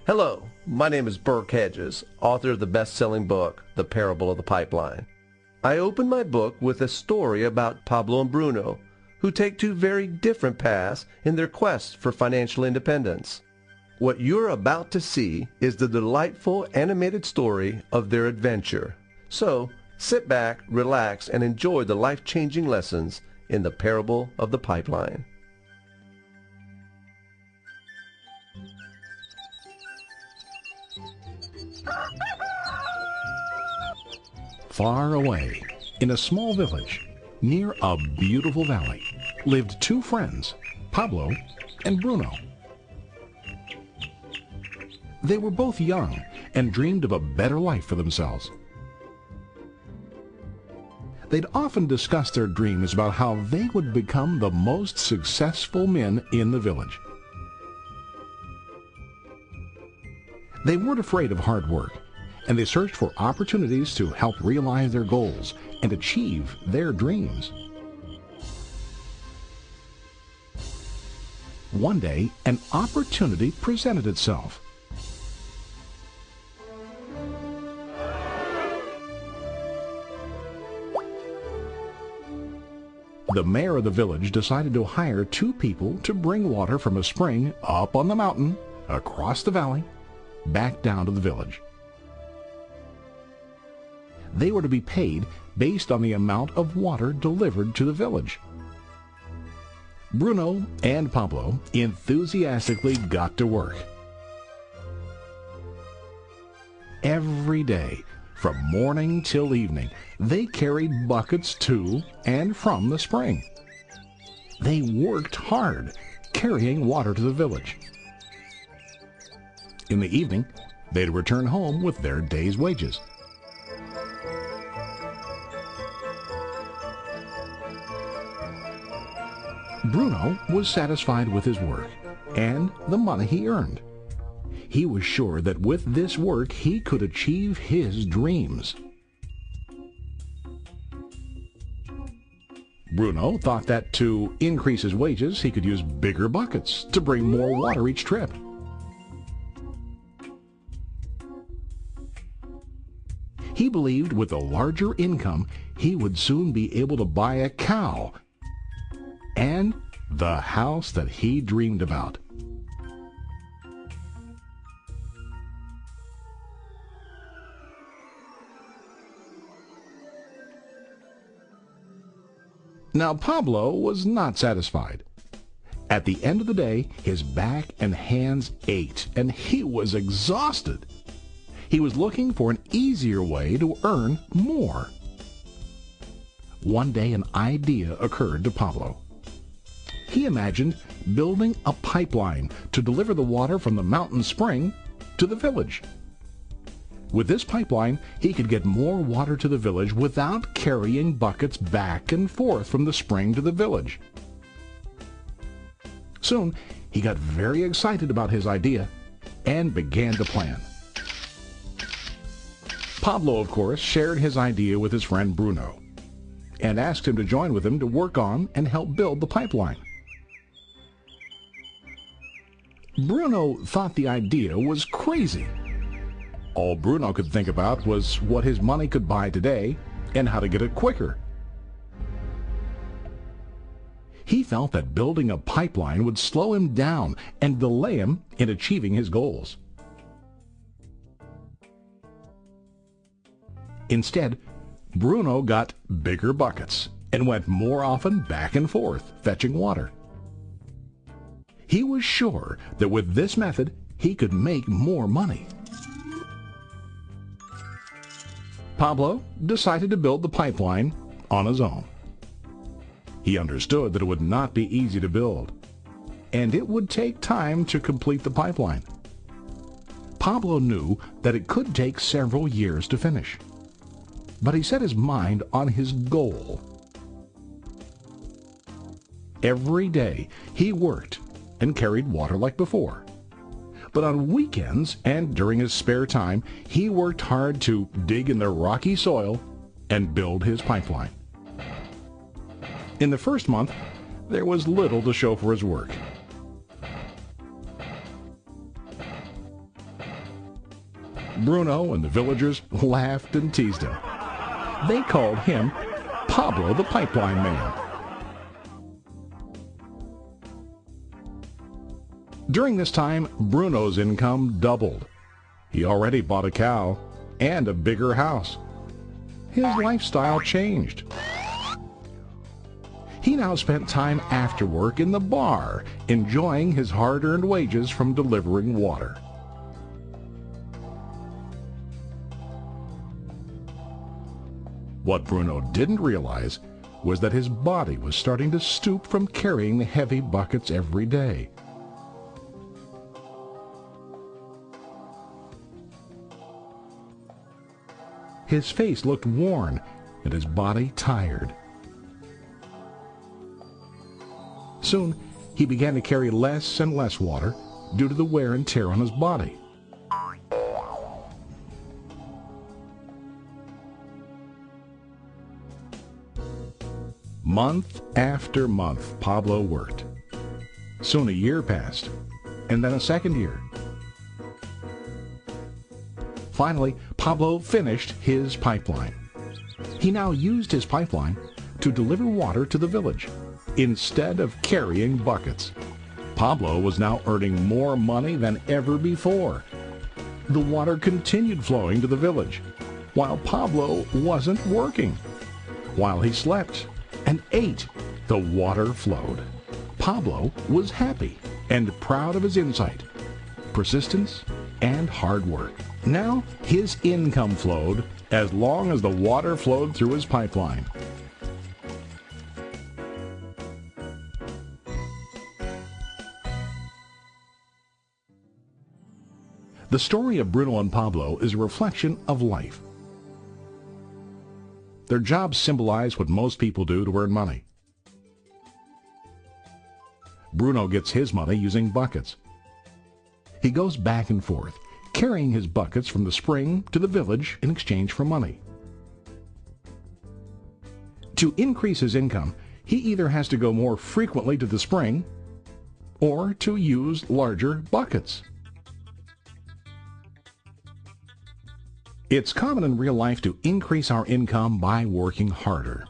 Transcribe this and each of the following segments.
Hello, my name is Burke Hedges, author of the best-selling book, The Parable of the Pipeline. I open my book with a story about Pablo and Bruno, who take two very different paths in their quest for financial independence. What you're about to see is the delightful animated story of their adventure. So, sit back, relax, and enjoy the life-changing lessons in The Parable of the Pipeline. Far away, in a small village, near a beautiful valley, lived two friends, Pablo and Bruno. They were both young and dreamed of a better life for themselves. They'd often discuss their dreams about how they would become the most successful men in the village. They weren't afraid of hard work, and they searched for opportunities to help realize their goals and achieve their dreams. One day, an opportunity presented itself. The mayor of the village decided to hire two people to bring water from a spring up on the mountain, across the valley, back down to the village. They were to be paid based on the amount of water delivered to the village. Bruno and Pablo enthusiastically got to work. Every day, from morning till evening, they carried buckets to and from the spring. They worked hard, carrying water to the village. In the evening, they'd return home with their day's wages. Bruno was satisfied with his work and the money he earned. He was sure that with this work he could achieve his dreams. Bruno thought that to increase his wages he could use bigger buckets to bring more water each trip. He believed with a larger income he would soon be able to buy a cow and the house that he dreamed about. Now Pablo was not satisfied. At the end of the day, his back and hands ached, and he was exhausted. He was looking for an easier way to earn more. One day an idea occurred to Pablo. He imagined building a pipeline to deliver the water from the mountain spring to the village. With this pipeline, he could get more water to the village without carrying buckets back and forth from the spring to the village. Soon, he got very excited about his idea and began to plan. Pablo, of course, shared his idea with his friend Bruno and asked him to join with him to work on and help build the pipeline. Bruno thought the idea was crazy. All Bruno could think about was what his money could buy today and how to get it quicker. He felt that building a pipeline would slow him down and delay him in achieving his goals. Instead, Bruno got bigger buckets and went more often back and forth fetching water. He was sure that with this method he could make more money. Pablo decided to build the pipeline on his own. He understood that it would not be easy to build, and it would take time to complete the pipeline. Pablo knew that it could take several years to finish, but he set his mind on his goal. Every day he worked and carried water like before. But on weekends and during his spare time, he worked hard to dig in the rocky soil and build his pipeline. In the first month, there was little to show for his work. Bruno and the villagers laughed and teased him. They called him Pablo the Pipeline Man. During this time, Bruno's income doubled. He already bought a cow and a bigger house. His lifestyle changed. He now spent time after work in the bar, enjoying his hard-earned wages from delivering water. What Bruno didn't realize was that his body was starting to stoop from carrying the heavy buckets every day. His face looked worn and his body tired. Soon, he began to carry less and less water due to the wear and tear on his body. Month after month, Pablo worked. Soon a year passed, and then a second year. Finally, Pablo finished his pipeline. He now used his pipeline to deliver water to the village instead of carrying buckets. Pablo was now earning more money than ever before. The water continued flowing to the village, while Pablo wasn't working. While he slept and ate, the water flowed. Pablo was happy and proud of his insight, persistence, and hard work. Now his income flowed as long as the water flowed through his pipeline. The story of Bruno and Pablo is a reflection of life. Their jobs symbolize what most people do to earn money. Bruno gets his money using buckets. He goes back and forth, carrying his buckets from the spring to the village in exchange for money. To increase his income, he either has to go more frequently to the spring or to use larger buckets. It's common in real life to increase our income by working harder.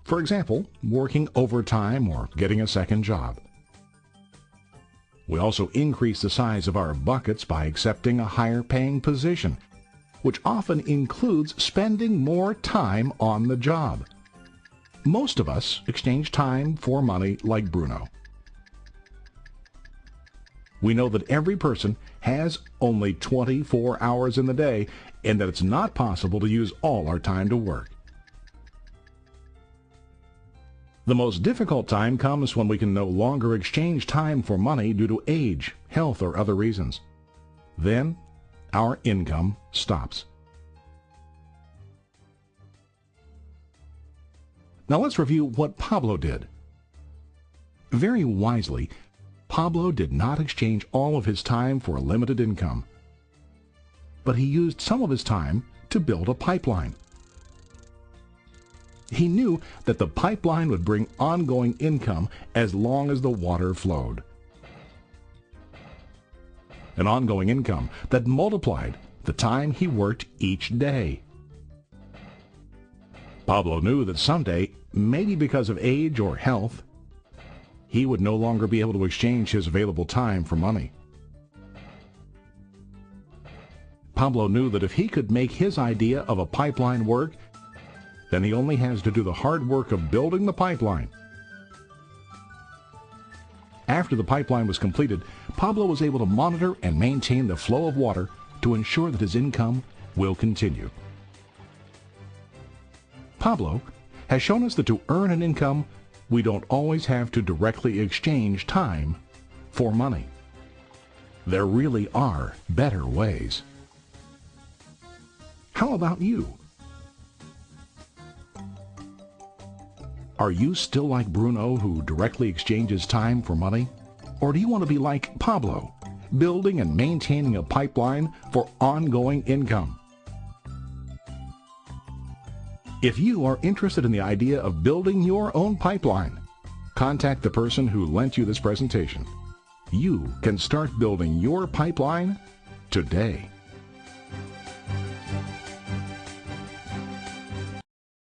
For example, working overtime or getting a second job. We also increase the size of our buckets by accepting a higher paying position, which often includes spending more time on the job. Most of us exchange time for money like Bruno. We know that every person has only 24 hours in the day and that it's not possible to use all our time to work. The most difficult time comes when we can no longer exchange time for money due to age, health, or other reasons. Then, our income stops. Now let's review what Pablo did. Very wisely, Pablo did not exchange all of his time for a limited income, but he used some of his time to build a pipeline. He knew that the pipeline would bring ongoing income as long as the water flowed. An ongoing income that multiplied the time he worked each day. Pablo knew that someday, maybe because of age or health, he would no longer be able to exchange his available time for money. Pablo knew that if he could make his idea of a pipeline work, then he only has to do the hard work of building the pipeline. After the pipeline was completed, Pablo was able to monitor and maintain the flow of water to ensure that his income will continue. Pablo has shown us that to earn an income, we don't always have to directly exchange time for money. There really are better ways. How about you? Are you still like Bruno, who directly exchanges time for money? Or do you want to be like Pablo, building and maintaining a pipeline for ongoing income? If you are interested in the idea of building your own pipeline, contact the person who lent you this presentation. You can start building your pipeline today. today.